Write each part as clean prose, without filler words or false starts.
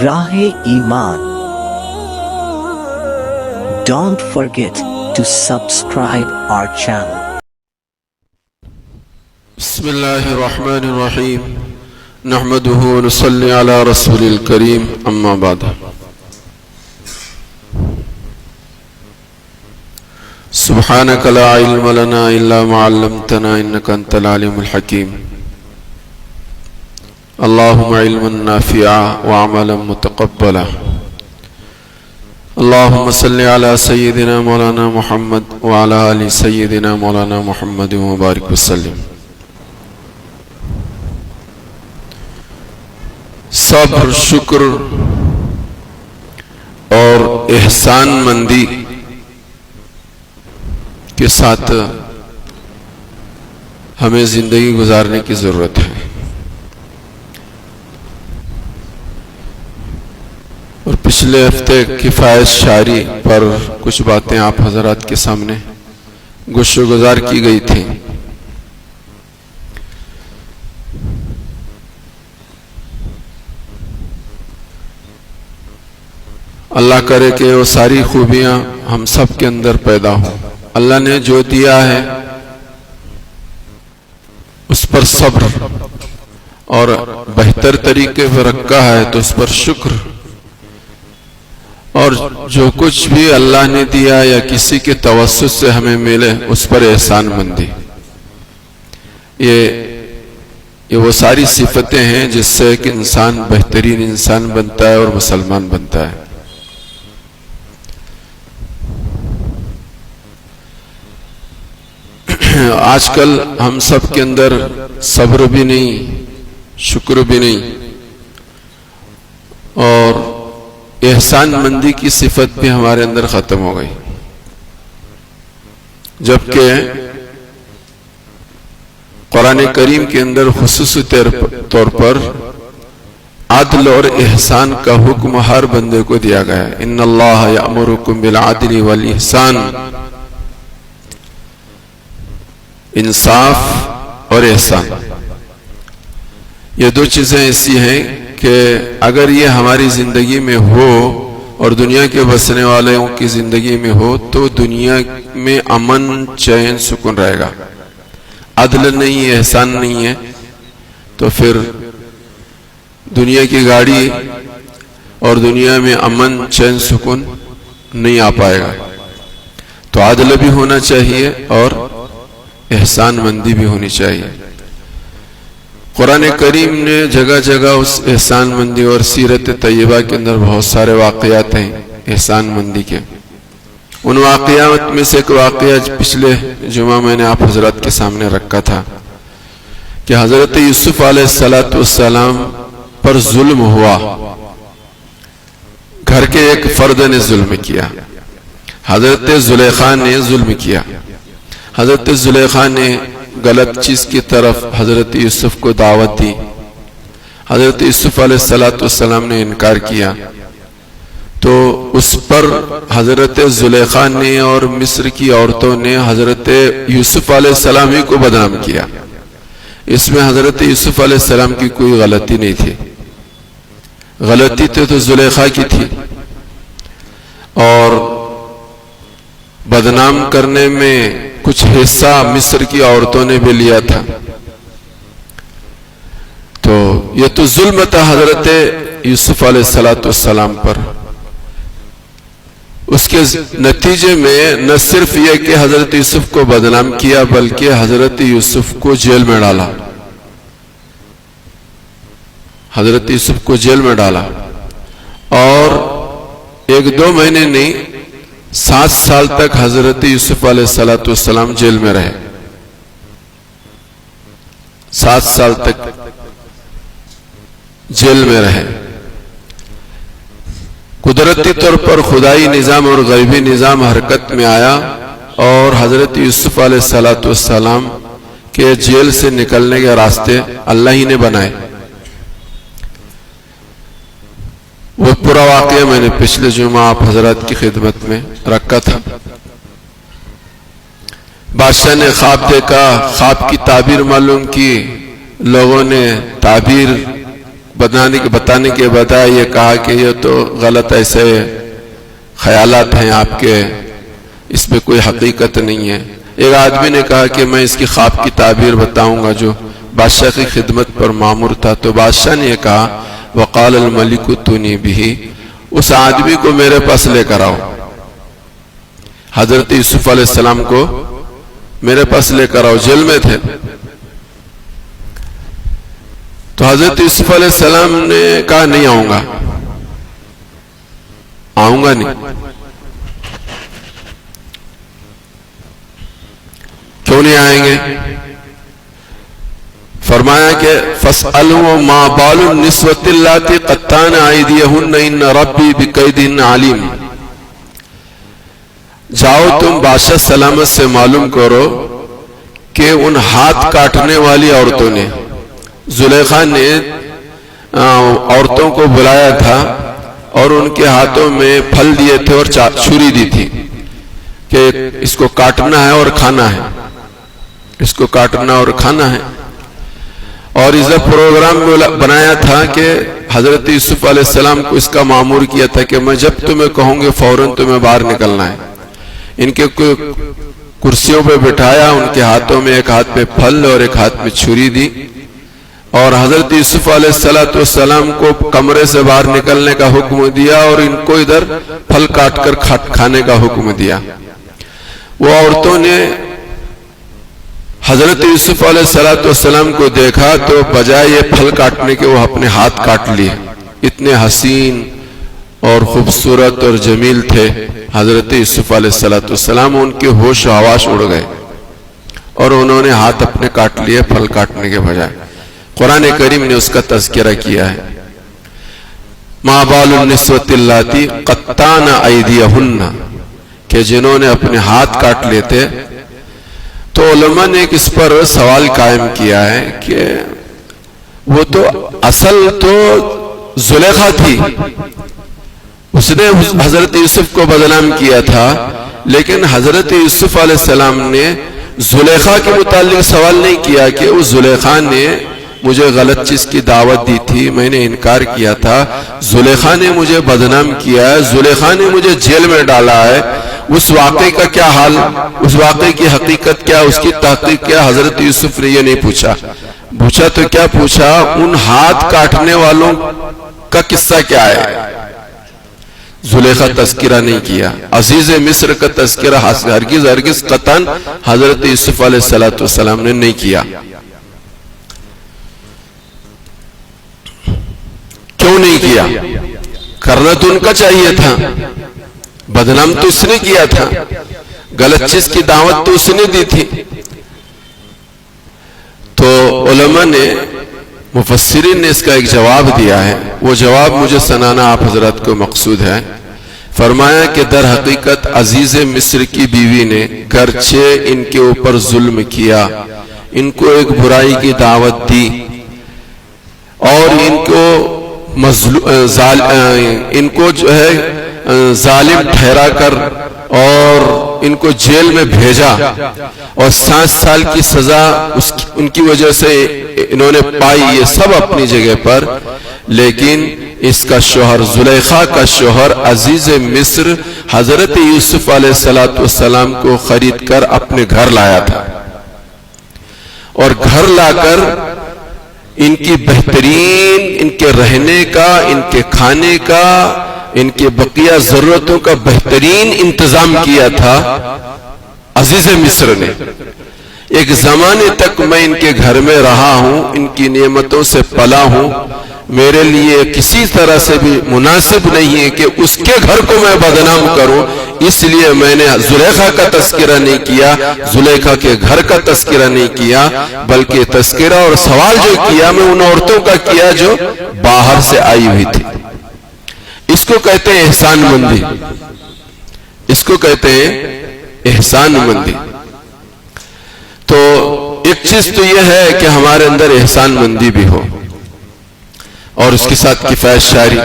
راہ ایمان. Don't forget to subscribe our channel. بسم اللہ الرحمن الرحیم نحمده ونصلی علی رسول الکریم اما بعد. سبحانک لا علم لنا الا ما علمتنا انک انت العلیم الحکیم. اللہم علما نافعا وعملا متقبلا. اللہم صلی علی سیدنا مولانا محمد وعلی آل سیدنا مولانا محمد وبارک وسلم. صبر، شکر اور احسان مندی کے ساتھ ہمیں زندگی گزارنے کی ضرورت ہے. اور پچھلے ہفتے کفایت شعری پر کچھ باتیں آپ حضرات کے سامنے گوش و گزار کی گئی تھیں. اللہ کرے کہ وہ ساری خوبیاں ہم سب کے اندر پیدا ہوں. اللہ نے جو دیا ہے اس پر صبر اور بہتر طریقے پر رکھا ہے تو اس پر شکر، اور جو کچھ بھی اللہ نے دیا یا کسی کے توسط سے ہمیں ملے اس پر احسان مندی. یہ وہ ساری صفتیں ہیں جس سے ایک انسان بہترین انسان بنتا ہے اور مسلمان بنتا ہے. آج کل ہم سب کے اندر صبر بھی نہیں، شکر بھی نہیں، اور احسان مندی کی صفت بھی ہمارے اندر ختم ہو گئی. جبکہ قرآن کریم کے اندر خصوصی طور پر عدل اور احسان کا حکم ہر بندے کو دیا گیا ہے. ان اللہ یأمرکم بالعدل والاحسان، انصاف اور احسان. یہ دو چیزیں ایسی ہیں کہ اگر یہ ہماری زندگی میں ہو اور دنیا کے بسنے والوں کی زندگی میں ہو تو دنیا میں امن، چین، سکون رہے گا. عدل نہیں ہے، احسان نہیں ہے تو پھر دنیا کی گاڑی اور دنیا میں امن، چین، سکون نہیں آ پائے گا. تو عدل بھی ہونا چاہیے اور احسان مندی بھی ہونی چاہیے. قرآن کریم نے جگہ جگہ اس احسان مندی اور سیرت طیبہ کے اندر بہت سارے واقعات ہیں احسان مندی کے. ان واقعات میں سے ایک واقعہ پچھلے جمعہ میں نے آپ حضرات کے سامنے رکھا تھا کہ حضرت یوسف علیہ السلام پر ظلم ہوا. گھر کے ایک فرد نے ظلم کیا، حضرت زلیخا نے ظلم کیا. حضرت زلیخا نے غلط چیز کی طرف حضرت یوسف کو دعوت دی. حضرت یوسف علیہ السلام نے انکار کیا تو اس پر حضرت زلیخا نے اور مصر کی عورتوں نے حضرت یوسف علیہ السلام ہی کو بدنام کیا. اس میں حضرت یوسف علیہ السلام کی کوئی غلطی نہیں تھی. غلطی تو زلیخا کی تھی، اور بدنام کرنے میں کچھ حصہ مصر کی عورتوں نے بھی لیا تھا. تو یہ تو ظلم تھا حضرت یوسف علیہ السلام پر. اس کے نتیجے میں نہ صرف یہ کہ حضرت یوسف کو بدنام کیا بلکہ حضرت یوسف کو جیل میں ڈالا. حضرت یوسف کو جیل میں ڈالا اور 1-2 مہینے نہیں 7 سال تک حضرت یوسف علیہ السلام جیل میں رہے. 7 سال تک جیل میں رہے. قدرتی طور پر خدائی نظام اور غیبی نظام حرکت میں آیا اور حضرت یوسف علیہ السلام کے جیل سے نکلنے کے راستے اللہ ہی نے بنائے. وہ پورا واقعہ میں نے پچھلے جمعہ آپ حضرات کی خدمت میں رکھا تھا. بادشاہ نے خواب دیکھا، خواب کی تعبیر معلوم کی، لوگوں نے تعبیر بتانے کے بجائے یہ کہا کہ یہ تو غلط ایسے خیالات ہیں آپ کے، اس میں کوئی حقیقت نہیں ہے۔ ایک آدمی نے کہا کہ میں اس کی خواب کی تعبیر بتاؤں گا، جو بادشاہ کی خدمت پر مامور تھا، تو بادشاہ نے یہ کہا وقال الملک اتونی بہ، اس آدمی کو میرے پاس لے کر آؤ۔ حضرت یوسف علیہ السلام کو میرے پاس لے کر آؤ، جیل میں تھے۔ تو حضرت یوسف علیہ السلام نے کہا نہیں آؤں گا نہیں۔ کیوں نہیں آئیں گے؟ فرمایا کہ فَاسْأَلْهُ مَا بَالُ النِّسْوَةِ اللَّاتِي قَطَّعْنَ أَيْدِيَهُنَّ إِنَّ رَبِّي بِكَيْدِهِنَّ عَلِيمٌ۔ جاؤ تم بادشاہ سلامت سے معلوم کرو کہ ان ہاتھ کاٹنے والی عورتوں نے، زلیخا نے عورتوں کو بلایا تھا اور ان کے ہاتھوں میں پھل دیے تھے اور چھری دی تھی کہ اس کو کاٹنا ہے اور کھانا ہے، اس کو کاٹنا اور کھانا ہے۔ اور اس پروگرام بنایا تھا کہ حضرت یوسف علیہ السلام کو اس کا مامور کیا تھا کہ میں جب تمہیں کہوں گے فوراً تمہیں باہر نکلنا ہے۔ ان کے کرسیوں پہ بٹھایا، ان کے ہاتھوں میں ایک ہاتھ پہ پھل اور ایک ہاتھ میں چھری دی، اور حضرت یوسف علیہ السلام کو کمرے سے باہر نکلنے کا حکم دیا اور ان کو ادھر پھل کاٹ کر کھانے کا حکم دیا۔ وہ عورتوں نے حضرت یوسف علیہ السلام کو دیکھا تو بجائے یہ پھل کاٹنے کے وہ اپنے ہاتھ کاٹ لیے۔ اتنے حسین اور خوبصورت اور جمیل تھے حضرت یوسف علیہ السلام، ان کے ہوش و حواس اڑ گئے اور انہوں نے ہاتھ اپنے کاٹ لیے پھل کاٹنے کے بجائے۔ قرآن کریم نے اس کا تذکرہ کیا ہے، ما بال النسوۃ اللاتی قطعن ایدیہن، کہ جنہوں نے اپنے ہاتھ کاٹ لیتے۔ تو علماء نے اس پر سوال قائم کیا ہے کہ وہ تو اصل تو زلیخا تھی، اس نے حضرت یوسف کو بدنام کیا تھا، لیکن حضرت یوسف علیہ السلام نے زلیخا کے متعلق سوال نہیں کیا کہ اس زلیخا نے مجھے غلط چیز کی دعوت دی تھی، میں نے انکار کیا تھا، زلیخا نے مجھے بدنام کیا ہے، زلیخا نے مجھے جیل میں ڈالا ہے۔ اس واقعے کا کیا حال، اس واقعے کی حقیقت کیا، اس کی تحقیق کیا، حضرت یوسف نے یہ نہیں پوچھا۔ پوچھا تو کیا پوچھا، ان ہاتھ کاٹنے والوں کا قصہ کیا ہے۔ زلیخا تذکرہ نہیں کیا، عزیز مصر کا تذکرہ ہرگز قطعاً حضرت یوسف علیہ السلام نے نہیں کیا۔ کیوں نہیں کیا؟ کرنا تو ان کا چاہیے تھا، بدنام تو اس نے کیا تھا، غلط چیز کی دعوت تو اس نے دی تھی۔ تو علماء نے، مفسرین نے اس کا ایک جواب دیا ہے، وہ جواب مجھے سنانا آپ حضرات کو مقصود ہے۔ فرمایا کہ در حقیقت عزیز مصر کی بیوی نے گرچہ ان کے اوپر ظلم کیا، ان کو ایک برائی کی دعوت دی اور ان کو جو ہے ظالم ٹھہرا کر اور ان کو جیل میں بھیجا، اور 7 سال کی سزا ان کی وجہ سے انہوں نے پائی، یہ سب اپنی جگہ پر، لیکن اس کا شوہر، زلیخا کا شوہر عزیز مصر حضرت یوسف علیہ السلام کو خرید کر اپنے گھر لایا تھا، اور گھر لا کر ان کی بہترین، ان کے رہنے کا، ان کے کھانے کا، ان کے بقیہ ضرورتوں کا بہترین انتظام کیا تھا عزیز مصر نے۔ ایک زمانے تک میں ان کے گھر میں رہا ہوں، ان کی نعمتوں سے پلا ہوں، میرے لیے کسی طرح سے بھی مناسب نہیں ہے کہ اس کے گھر کو میں بدنام کروں، اس لیے میں نے زلیخا کا تذکرہ نہیں کیا، زلیخا کے گھر کا تذکرہ نہیں کیا، بلکہ تذکرہ اور سوال جو کیا میں ان عورتوں کا کیا جو باہر سے آئی ہوئی تھی۔ اس کو کہتے ہیں احسان مندی، اس کو کہتے ہیں احسان مندی۔ تو ایک چیز تو یہ ہے کہ ہمارے اندر احسان مندی بھی ہو، اور اس کے ساتھ کفایت شعری۔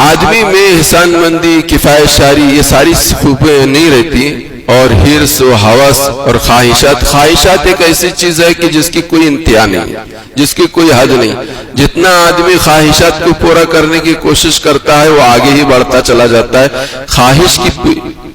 آدمی میں احسان مندی، کفایت شعری، یہ ساری خوبیاں نہیں رہتی، اور حرص و ہوس اور خواہشات ایک ایسی چیز ہے کہ جس کی کوئی انتہا نہیں، جس کی کوئی حد نہیں۔ جتنا آدمی خواہشات کو پورا کرنے کی کوشش کرتا ہے وہ آگے ہی بڑھتا چلا جاتا ہے. خواہش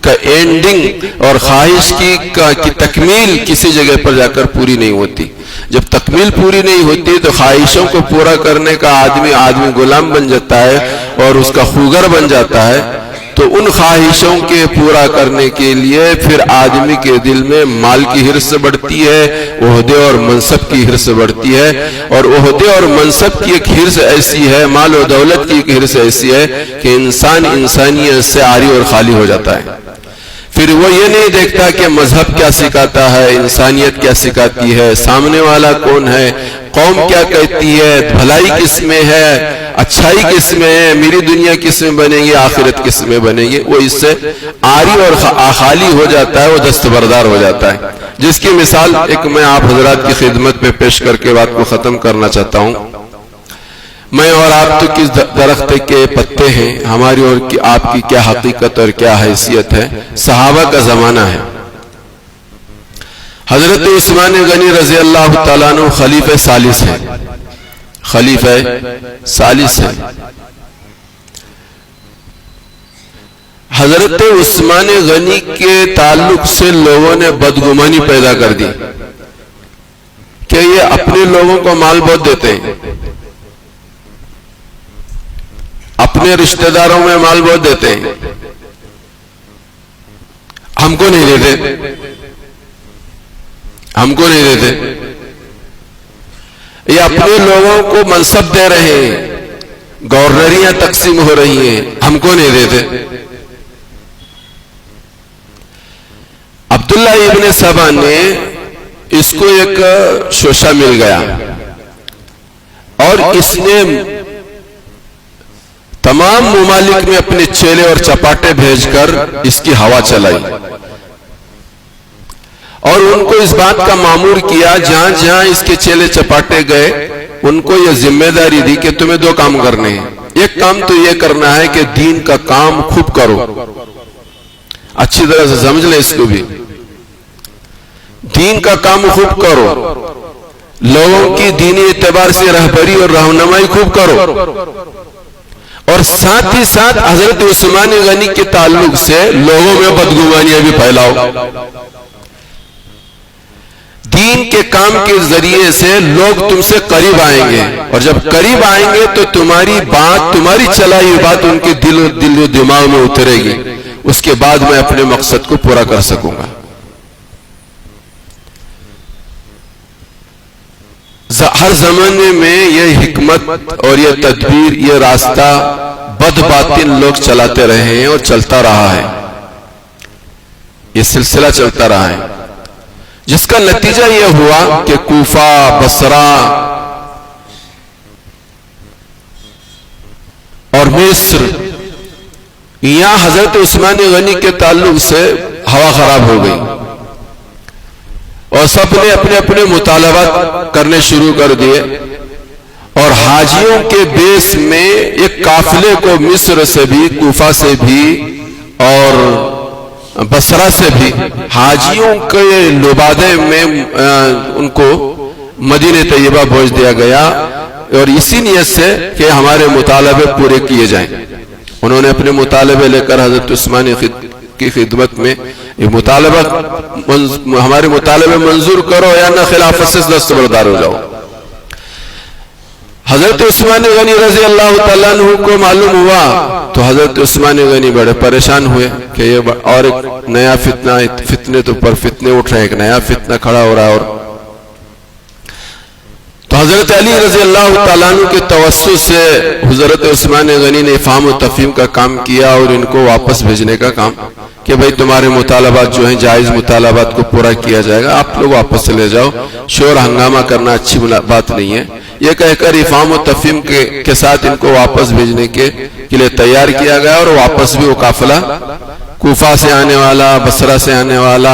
کا اینڈنگ اور خواہش کی تکمیل کسی جگہ پر جا کر پوری نہیں ہوتی. جب تکمیل پوری نہیں ہوتی تو خواہشوں کو پورا کرنے کا آدمی غلام بن جاتا ہے اور اس کا خوگر بن جاتا ہے. تو ان خواہشوں کے پورا کرنے کے لیے پھر آدمی کے دل میں مال کی حرص بڑھتی ہے, عہدے اور منصب کی حرص بڑھتی ہے. اور عہدے اور منصب کی ایک حرص ایسی ہے, مال و دولت کی ایک حرص ایسی ہے کہ انسان انسانیت سے عاری اور خالی ہو جاتا ہے. پھر وہ یہ نہیں دیکھتا کہ مذہب کیا سکھاتا ہے, انسانیت کیا سکھاتی ہے, سامنے والا کون ہے, قوم کیا کہتی ہے, بھلائی کس میں ہے, اچھائی کس میں ہے, میری دنیا کس میں بنے گی, آخرت کس میں بنے گی. وہ اس سے عاری اور خالی ہو جاتا ہے, وہ دستبردار ہو جاتا ہے. جس کی مثال ایک میں آپ حضرات کی خدمت میں پیش کر کے بات کو ختم کرنا چاہتا ہوں. میں اور آپ تو کس درخت کے پتے ہیں, ہماری اور آپ کی کیا حقیقت اور کیا حیثیت ہے. صحابہ کا زمانہ ہے. حضرت عثمان غنی رضی اللہ تعالیٰ عنہ خلیفہ ثالث ہیں. خلیفہ ثالث ہیں. حضرت عثمان غنی کے تعلق سے لوگوں نے بدگمانی پیدا کر دی کہ یہ اپنے لوگوں کو مال بہت دیتے ہیں, اپنے رشتہ داروں میں مال بہت دیتے ہیں, ہم کو نہیں دیتے, ہم کو نہیں دیتے. یہ اپنے لوگوں کو منصب دے رہے ہیں, گورنریاں تقسیم ہو رہی ہیں, ہم کو نہیں دیتے. عبداللہ ابن سبا نے اس کو ایک شوشہ مل گیا اور اس نے تمام ممالک میں اپنے چیلے اور چپاٹے بھیج کر اس کی ہوا چلائی اور ان کو اس بات کا مامور کیا, جہاں جہاں اس کے چیلے چپاٹے گئے ان کو یہ ذمہ داری دی کہ تمہیں دو کام کرنے ہیں. ایک کام تو یہ کرنا ہے کہ دین کا کام خوب کرو, اچھی طرح سے سمجھ لیں اس کو بھی, دین کا کام خوب کرو, لوگوں کی دینی اعتبار سے رہبری اور رہنمائی خوب کرو, اور ساتھ ہی ساتھ حضرت عثمان غنی کے تعلق سے لوگوں میں بدگمانیاں بھی پھیلاؤ. دین کے کام کے ذریعے سے لوگ تم سے قریب آئیں گے, اور جب قریب آئیں گے تو تمہاری بات, تمہاری چلائی ہوئی بات ان کے دل و دماغ میں اترے گی. اس کے بعد میں اپنے مقصد کو پورا کر سکوں گا. ہر زمانے میں یہ حکمت اور یہ تدبیر, یہ راستہ بد باطن لوگ چلاتے رہے ہیں اور چلتا رہا ہے, یہ سلسلہ چلتا رہا ہے, جس کا نتیجہ یہ ہوا کہ کوفہ, بصرہ اور مصر, یہاں حضرت عثمان غنی کے تعلق سے ہوا خراب ہو گئی اور سب نے اپنے اپنے مطالبات کرنے شروع کر دیے. اور حاجیوں کے بیس میں ایک قافلے کو مصر سے بھی, کوفہ سے بھی اور بصرہ سے بھی, حاجیوں کے لبادے میں ان کو مدینہ طیبہ بھیج دیا گیا, اور اسی نیت سے کہ ہمارے مطالبے پورے کیے جائیں. انہوں نے اپنے مطالبے لے کر حضرت عثمان کی خدمت میں یہ مطالبہ, ہمارے مطالبے منظور کرو یا نہ خلافت سے دستبردار ہو جاؤ. حضرت عثمان غنی رضی اللہ تعالیٰ عنہ کو معلوم ہوا تو حضرت عثمان غنی بڑے پریشان ہوئے کہ یہ اور ایک نیا فتنہ, فتنے تو پر فتنے اٹھ رہے ہیں, ایک نیا فتنہ کھڑا ہو رہا ہے. اور تو حضرت علی رضی اللہ تعالیٰ عنہ کے توسط سے حضرت عثمان غنی نے افہام و تفہیم کا کام کیا اور ان کو واپس بھیجنے کا کام کہ بھئی تمہارے مطالبات جو ہیں جائز مطالبات کو پورا کیا جائے گا, آپ لوگ واپس چلے جاؤ, شور ہنگامہ کرنا اچھی بات نہیں ہے. یہ کہہ کر افہام و تفہیم کے ساتھ ان کو واپس بھیجنے کے لیے تیار کیا گیا, اور واپس بھی وہ قافلہ کوفہ سے آنے والا, بصرہ سے آنے والا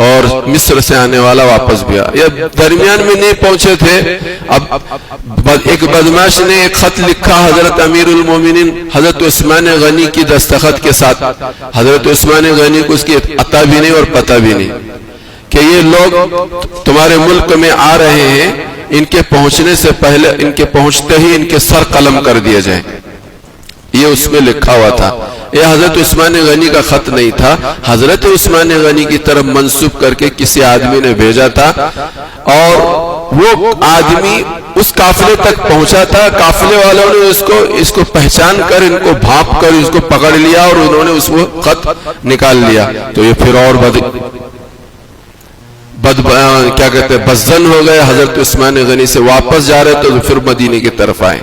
اور مصر سے آنے والا واپس بھی آیا. یہ درمیان میں نہیں پہنچے تھے. اب ایک بدماش نے ایک خط لکھا حضرت امیر المومنین حضرت عثمان غنی کی دستخط کے ساتھ. حضرت عثمان غنی کو اس کی عطا بھی نہیں اور پتہ بھی نہیں کہ یہ لوگ تمہارے ملک میں آ رہے ہیں ان کے پہنچنے سے پہلے، ان کے پہنچتے ہی ان کے سر قلم کر دیے جائیں. یہ اس میں لکھا ہوا تھا. یہ حضرت عثمان غنی کا خط نہیں تھا، حضرت عثمان غنی کی طرف منسوب کر کے کسی آدمی نے بھیجا تھا، اور وہ آدمی اس قافلے تک پہنچا تھا. قافلے والوں نے اس کو پہچان کر، ان کو بھانپ کر اس کو پکڑ لیا اور انہوں نے اس کو خط نکال لیا. تو یہ پھر اور کیا کہتے ہیں، بدظن ہو گئے. حضرت عثمان غنی سے واپس جا رہے تو پھر مدینے کی طرف آئے.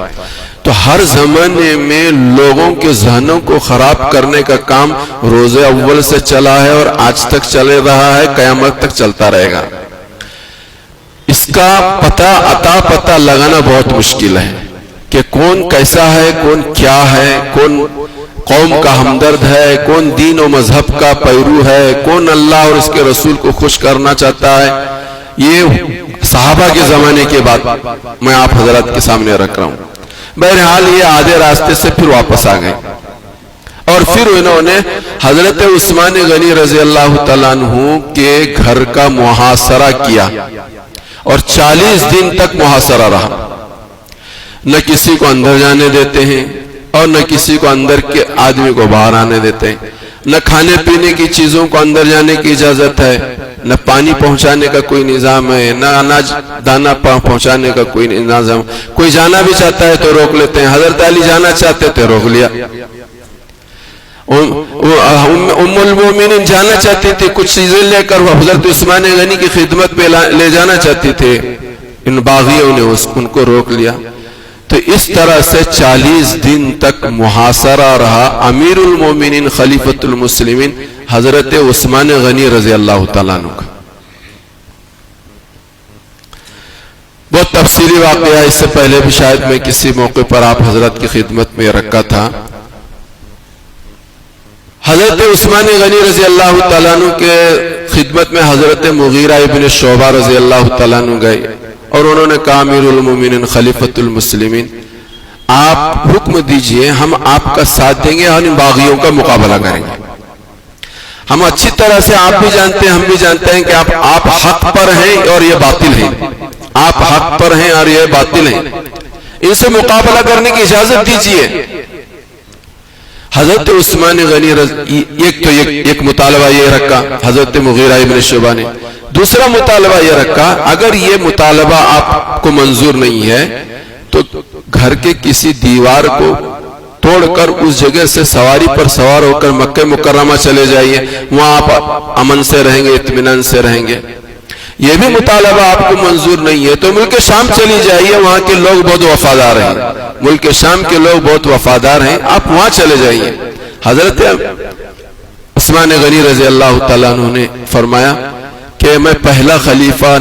تو ہر زمانے میں لوگوں کے ذہنوں کو خراب کرنے کا کام روز اول سے چلا ہے اور آج تک چل رہا ہے، قیامت تک چلتا رہے گا. اس کا پتہ لگانا بہت مشکل ہے کہ کون کیسا ہے، کون کیا ہے، کون قوم کا ہمدرد ہے، کون دین و مذہب کا پیرو ہے، کون اللہ اور اس کے رسول کو خوش کرنا چاہتا ہے. یہ صحابہ کے زمانے کی بات میں آپ حضرات کے سامنے رکھ رہا ہوں. بہرحال یہ آدھے راستے سے پھر واپس آ گئے، اور پھر انہوں نے حضرت عثمان غنی رضی اللہ تعالیٰ عنہ کے گھر کا محاصرہ کیا، اور 40 دن تک محاصرہ رہا. نہ کسی کو اندر جانے دیتے ہیں اور نہ کسی کو اندر کے آدمی کو باہر آنے دیتے ہیں. نہ کھانے پینے کی چیزوں کو اندر جانے کی اجازت ہے، نہ پانی پہنچانے کا کوئی نظام ہے، نہ اناج دانا پہنچانے کا کوئی نظام. کوئی جانا بھی چاہتا ہے تو روک لیتے ہیں. حضرت علی جانا چاہتے تھے، روک لیا. ام المومنین جانا چاہتی تھی، کچھ چیزیں لے کر وہ حضرت عثمان غنی کی خدمت میں لے جانا چاہتی تھے، ان باغیوں نے ان کو روک لیا. تو اس طرح سے 40 دن تک محاصرہ رہا امیر المومنین خلیفۃ المسلمین حضرت عثمان غنی رضی اللہ تعالیٰ عنہ کا. بہت تفصیلی واقعہ، اس سے پہلے بھی شاید میں کسی موقع پر آپ حضرت کی خدمت میں رکھا تھا. حضرت عثمان غنی رضی اللہ تعالیٰ عنہ کے خدمت میں حضرت مغیرہ ابن شعبہ رضی اللہ تعالیٰ عنہ گئے، اور انہوں نے کہا امیر المومنین خلیفۃ المسلمین، آپ حکم دیجئے، ہم آپ کا ساتھ دیں گے اور ان باغیوں کا مقابلہ کریں گے. ہم اچھی طرح سے آپ بھی جانتے ہیں، ہم بھی جانتے ہیں کہ آپ حق پر ہیں اور یہ باطل ہیں. آپ حق پر ہیں اور یہ باطل ہیں، ان سے مقابلہ کرنے کی اجازت دیجئے. حضرت عثمان غنی ایک مطالبہ یہ رکھا حضرت مغیرہ ابن شعبہ نے. دوسرا مطالبہ یہ رکھا، اگر یہ مطالبہ آپ کو منظور نہیں ہے تو گھر کے کسی دیوار کو توڑ کر اس جگہ سے سواری پر سوار ہو کر مکہ مکرمہ چلے جائیے، وہاں آپ امن سے رہیں گے، اطمینان سے رہیں گے. یہ بھی مطالبہ آپ کو منظور نہیں ہے تو ملک شام چلی جائیے، وہاں کے لوگ بہت وفادار ہیں، ملک شام کے لوگ بہت وفادار ہیں، آپ وہاں چلے جائیے. حضرت عثمان غنی رضی اللہ تعالیٰ عنہ نے فرمایا کہ میں پہلا خلیفہ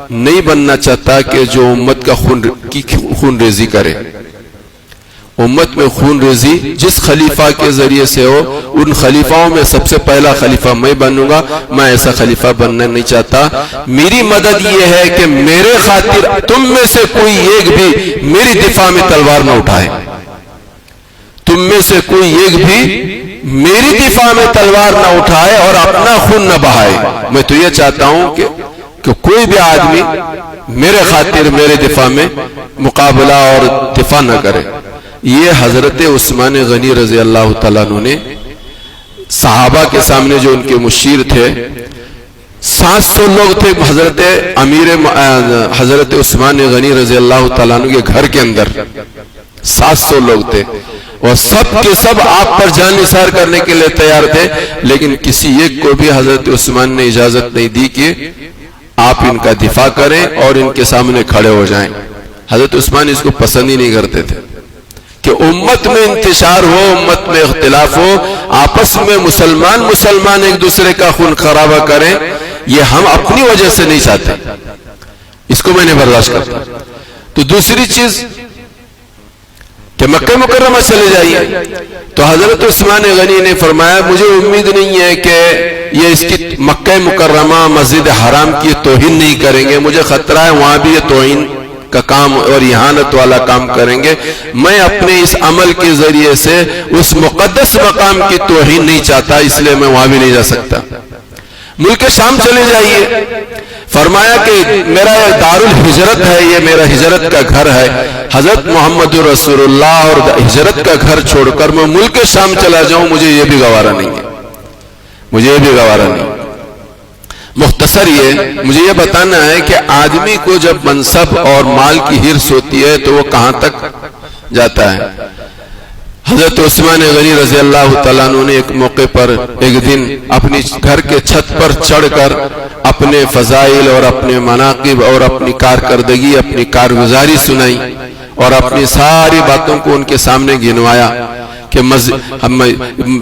نہیں بننا چاہتا کہ جو امت کا خون ریزی کرے. امت میں خون ریزی جس خلیفہ کے ذریعے سے ہو، ان خلیفاؤں میں سب سے پہلا خلیفہ میں بنوں گا. میں ایسا خلیفہ بننا نہیں چاہتا. میری مدد یہ ہے کہ میرے خاطر تم میں سے کوئی ایک بھی میری دفاع میں تلوار نہ اٹھائے، تم میں سے کوئی ایک بھی میری دفاع میں تلوار نہ اٹھائے اور اپنا خون نہ بہائے. میں تو یہ چاہتا ہوں کہ کوئی بھی آدمی میرے خاطر میرے دفاع میں مقابلہ اور دفاع نہ کرے. یہ حضرت عثمان غنی رضی اللہ تعالیٰ عنہ نے صحابہ کے سامنے، جو ان کے مشیر تھے، 700 لوگ تھے حضرت عثمان غنی رضی اللہ تعالیٰ عنہ کے گھر کے اندر 700 لوگ تھے، اور سب کے سب آپ پر جان نثار کرنے کے لیے تیار تھے، لیکن کسی ایک کو بھی حضرت عثمان نے اجازت نہیں دی کہ آپ ان کا دفاع کریں اور ان کے سامنے کھڑے ہو جائیں. حضرت عثمان اس کو پسند ہی نہیں کرتے تھے کہ امت میں انتشار ہو، امت میں اختلاف ہو، آپس میں مسلمان ایک دوسرے کا خون خرابہ کریں. یہ ہم اپنی وجہ سے نہیں چاہتے، اس کو میں نے برداشت کرتا. تو دوسری چیز کہ مکہ مکرمہ چلے جائیے. تو حضرت عثمان غنی نے فرمایا مجھے امید نہیں ہے کہ یہ اس کی مکہ مکرمہ مسجد حرام کی توہین نہیں کریں گے. مجھے خطرہ ہے وہاں بھی یہ توہین کا کام اور اہانت والا کام کریں گے. میں اپنے اس عمل کے ذریعے سے اس مقدس مقام کی توہین نہیں چاہتا، اس لیے میں وہاں بھی نہیں جا سکتا. ملک شام چلے جائیے. فرمایا کہ میرا دارال ہجرت ہے، یہ میرا ہجرت کا گھر ہے، حضرت محمد رسول اللہ اور ہجرت کا گھر چھوڑ کر میں ملک شام چلا جاؤں، مجھے یہ بھی گوارا نہیں ہے، مجھے یہ بھی گوارا نہیں۔ مختصر مجھے یہ بتانا ہے کہ آدمی کو جب منصب اور مال کی ہرس ہوتی ہے تو وہ کہاں تک جاتا ہے۔ حضرت عثمان غنی رضی اللہ تعالیٰ عنہ نے ایک موقع پر ایک دن اپنی گھر کے چھت پر چڑھ کر اپنے فضائل اور اپنے مناقب اور اپنی کارکردگی، اپنی کارگزاری سنائی اور اپنی ساری باتوں کو ان کے سامنے گنوایا کہ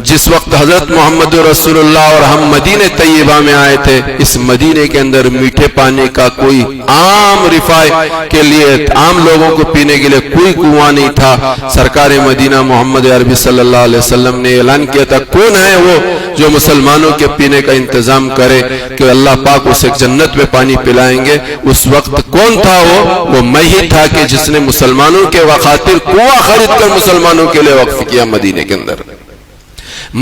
جس وقت حضرت محمد رسول اللہ اور ہم مدینہ طیبہ میں آئے تھے، اس مدینے کے اندر میٹھے پانی کا کوئی عام رفاع کے لیے، عام لوگوں کو پینے کے لیے کوئی کنواں نہیں تھا۔ سرکار مدینہ محمد عربی صلی اللہ علیہ وسلم نے اعلان کیا تھا، کون ہے وہ جو مسلمانوں کے پینے کا انتظام کرے کہ اللہ پاک اسے جنت میں پانی پلائیں گے۔ اس وقت کون تھا وہ میں ہی تھا کہ جس نے مسلمانوں کے خاطر کنواں خرید کر مسلمانوں کے لیے وقف کیا مدینے کے اندر۔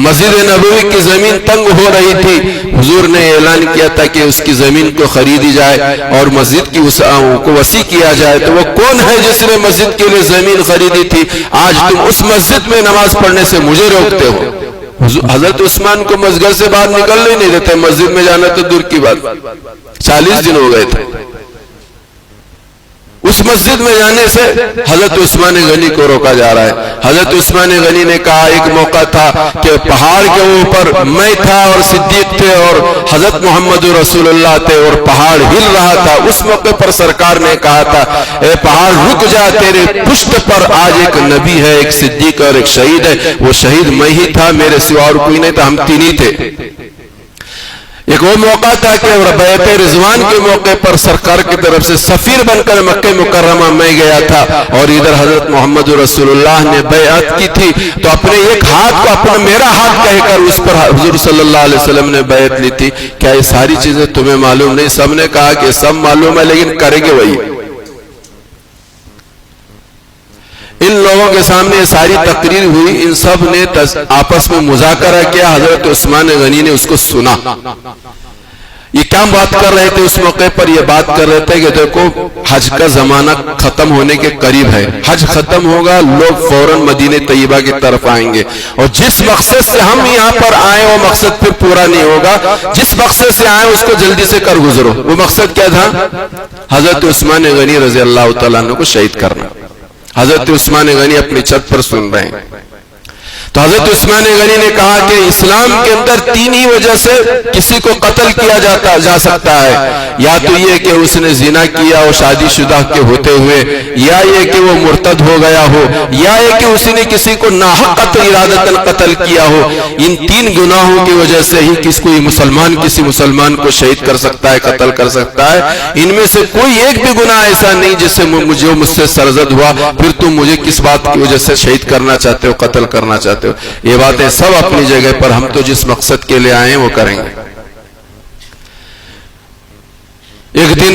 مسجد نبوی کی زمین تنگ ہو رہی تھی، حضور نے اعلان کیا تھا کہ اس کی زمین کو خریدی جائے اور مسجد کی وسعت کو وسیع کیا جائے۔ تو وہ کون ہے جس نے مسجد کے لیے زمین خریدی تھی؟ آج تم اس مسجد میں نماز پڑھنے سے مجھے روکتے ہو۔ حضرت عثمان کو مسجد سے باہر نکلنے نہیں دیتے، مسجد میں جانا تو دور کی بات، 40 دن ہو گئے تھے۔ اس مسجد میں جانے سے حضرت عثمان غنی کو روکا جا رہا ہے۔ حضرت عثمان غنی نے کہا ایک موقع تھا کہ پہاڑ کے اوپر میں تھا اور صدیق تھے اور حضرت محمد رسول اللہ تھے اور پہاڑ ہل رہا تھا۔ اس موقع پر سرکار نے کہا تھا، اے پہاڑ رک جا، تیرے پشت پر آج ایک نبی ہے، ایک صدیق اور ایک شہید ہے۔ وہ شہید میں ہی تھا، میرے سوا اور کوئی نہیں تھا، ہم تین ہی تھے۔ ایک وہ موقع تھا کہ بیعت رضوان کے موقع پر سرکار کی طرف سے سفیر بن کر مکہ مکرمہ میں گیا تھا اور ادھر حضرت محمد رسول اللہ نے بیعت کی تھی، تو اپنے ایک ہاتھ کو اپنا میرا ہاتھ کہہ کر اس پر حضور صلی اللہ علیہ وسلم نے بیعت لی تھی۔ کیا یہ ساری چیزیں تمہیں معلوم نہیں؟ سب نے کہا کہ سب معلوم ہے، لیکن کریں گے وہی۔ ان لوگوں کے سامنے یہ ساری تقریر ہوئی، ان سب نے آپس میں مذاکرہ کیا، حضرت عثمان غنی نے اس کو سنا۔ یہ کیا بات کر رہے تھے اس موقع پر؟ یہ بات کر رہے تھے کہ دیکھو حج کا زمانہ ختم ہونے کے قریب ہے، حج ختم ہوگا، لوگ فوراً مدینہ طیبہ کی طرف آئیں گے اور جس مقصد سے ہم یہاں پر آئے وہ مقصد پھر پورا نہیں ہوگا۔ جس مقصد سے آئے اس کو جلدی سے کر گزرو۔ وہ مقصد کیا تھا؟ حضرت عثمان غنی رضی اللہ تعالیٰ عنہ کو شہید کرنا۔ حضرت عثمان غنی اپنی چھت پر سن رہے ہیں، تو حضرت عثمان غنی نے کہا کہ اسلام کے اندر تین ہی وجہ سے کسی کو قتل کیا جا سکتا ہے، یا تو یہ کہ اس نے زنا کیا اور شادی شدہ کے ہوتے ہوئے، یا یہ کہ وہ مرتد ہو گیا ہو، یا یہ کہ اس نے کسی کو ناحق قتل ارادتاً قتل کیا ہو۔ ان تین گناہوں کی وجہ سے ہی کوئی مسلمان کسی مسلمان کو شہید کر سکتا ہے، قتل کر سکتا ہے۔ ان میں سے کوئی ایک بھی گناہ ایسا نہیں جس سے مجھ سے سرزد ہوا، پھر تم مجھے کس بات کی وجہ سے شہید کرنا چاہتے ہو، قتل کرنا چاہتے ہو؟ یہ باتیں سب اپنی جگہ پر، ہم تو جس مقصد کے لیے آئے ہیں وہ کریں گے۔ ایک دن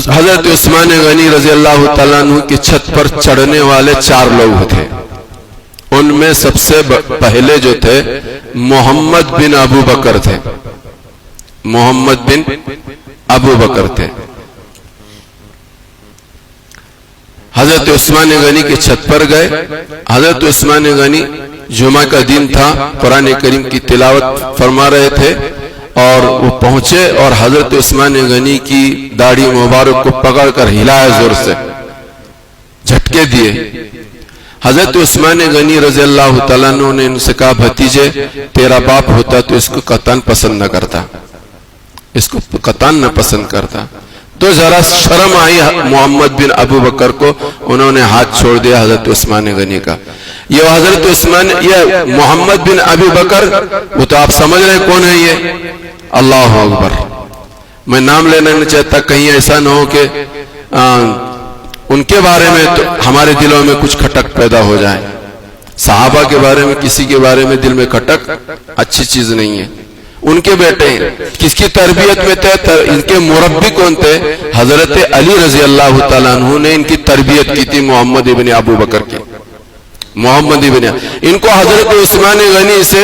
حضرت عثمان غنی رضی اللہ تعالیٰ عنہ کی چھت پر چڑھنے والے 4 لوگ تھے۔ ان میں سب سے پہلے جو تھے محمد بن ابو بکر تھے، محمد بن ابو بکر تھے۔ حضرت عثمان غنی کی چھت پر گئے۔ حضرت عثمان غنی جمعہ کا دن تھا، قرآن کریم کی تلاوت فرما رہے تھے اور وہ پہنچے اور حضرت عثمان غنی کی داڑھی مبارک کو پکڑ کر ہلایا، زور سے جھٹکے دیے۔ حضرت عثمان غنی رضی اللہ تعالیٰ عنہ نے ان سے کہا، بھتیجے تیرا باپ ہوتا تو اس کو قطعاً پسند نہ کرتا، اس کو قطعاً نہ پسند کرتا۔ تو ذرا شرم آئی محمد بن ابو بکر کو، انہوں نے ہاتھ چھوڑ دیا حضرت عثمان غنی کا۔ یہ حضرت عثمان، یہ محمد بن ابو بکر، وہ تو آپ سمجھ رہے ہیں کون ہے یہ؟ اللہ اکبر۔ میں نام لینا نہیں چاہتا، کہیں ایسا نہ ہو کہ ان کے بارے میں تو ہمارے دلوں میں کچھ کھٹک پیدا ہو جائے۔ صحابہ کے بارے میں، کسی کے بارے میں دل میں کھٹک اچھی چیز نہیں ہے۔ ان کے بیٹے کس کی تربیت میں تھے؟ ان کے مربی کون تھے؟ حضرت علی رضی اللہ تعالیٰ عنہ نے ان کی تربیت کی تھی، محمد ابن ابو بکر کی۔ محمد ابن ان کو حضرت عثمان غنی سے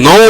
9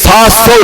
700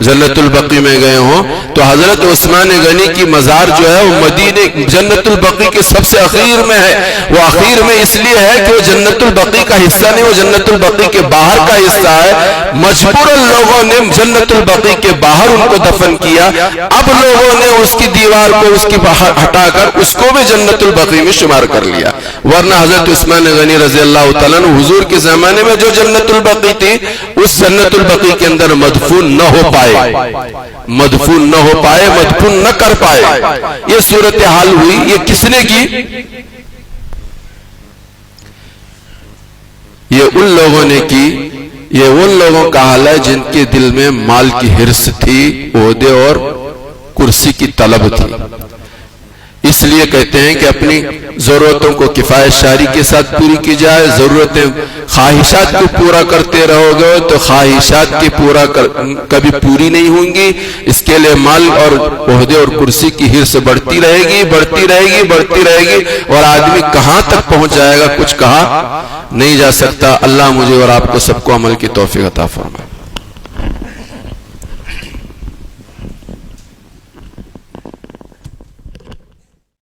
جنت البقیع میں گئے ہوں تو حضرت عثمان غنی کی مزار جو ہے وہ مدینے جنت البقیع کے سب سے اخیر میں ہے. وہ اخیر میں اس لیے ہے کہ وہ جنت البقیع کا حصہ نہیں، وہ جنت البقیع کے باہر کا حصہ ہے. مجبوراً لوگوں نے جنت البقیع کے باہر ان کو دفن کیا. اب لوگوں نے اس کی دیوار کو اس کی باہر ہٹا کر اس کو بھی جنت البقیع میں شمار کر لیا. ورنہ حضرت عثمان غنی رضی اللہ تعالیٰ عنہ حضور کے زمانے میں جو جنت البقیع تھی اس جنت البقیع کے اندر مدفون نہ ہو پائے، مدفون نہ ہو پائے، مدفون نہ کر پائے. یہ صورتحال ہوئی. یہ کس نے کی؟ یہ ان لوگوں نے کی. یہ ان لوگوں کا حال ہے جن کے دل میں مال کی حرص تھی، عہدے اور کرسی کی طلب تھی. اس لیے کہتے ہیں کہ اپنی ضرورتوں کو کفایت شاری کے ساتھ پوری کی جائے. ضرورتیں خواہشات کو پورا کرتے رہو گے تو خواہشات کی کبھی پوری نہیں ہوں گی. اس کے لیے مال اور عہدے اور کرسی کی حرص بڑھتی رہے گی، بڑھتی رہے گی، بڑھتی رہے گی، اور آدمی کہاں تک پہنچ جائے گا کچھ کہا نہیں جا سکتا. اللہ مجھے اور آپ کو سب کو عمل کی توفیق عطا فرمائے.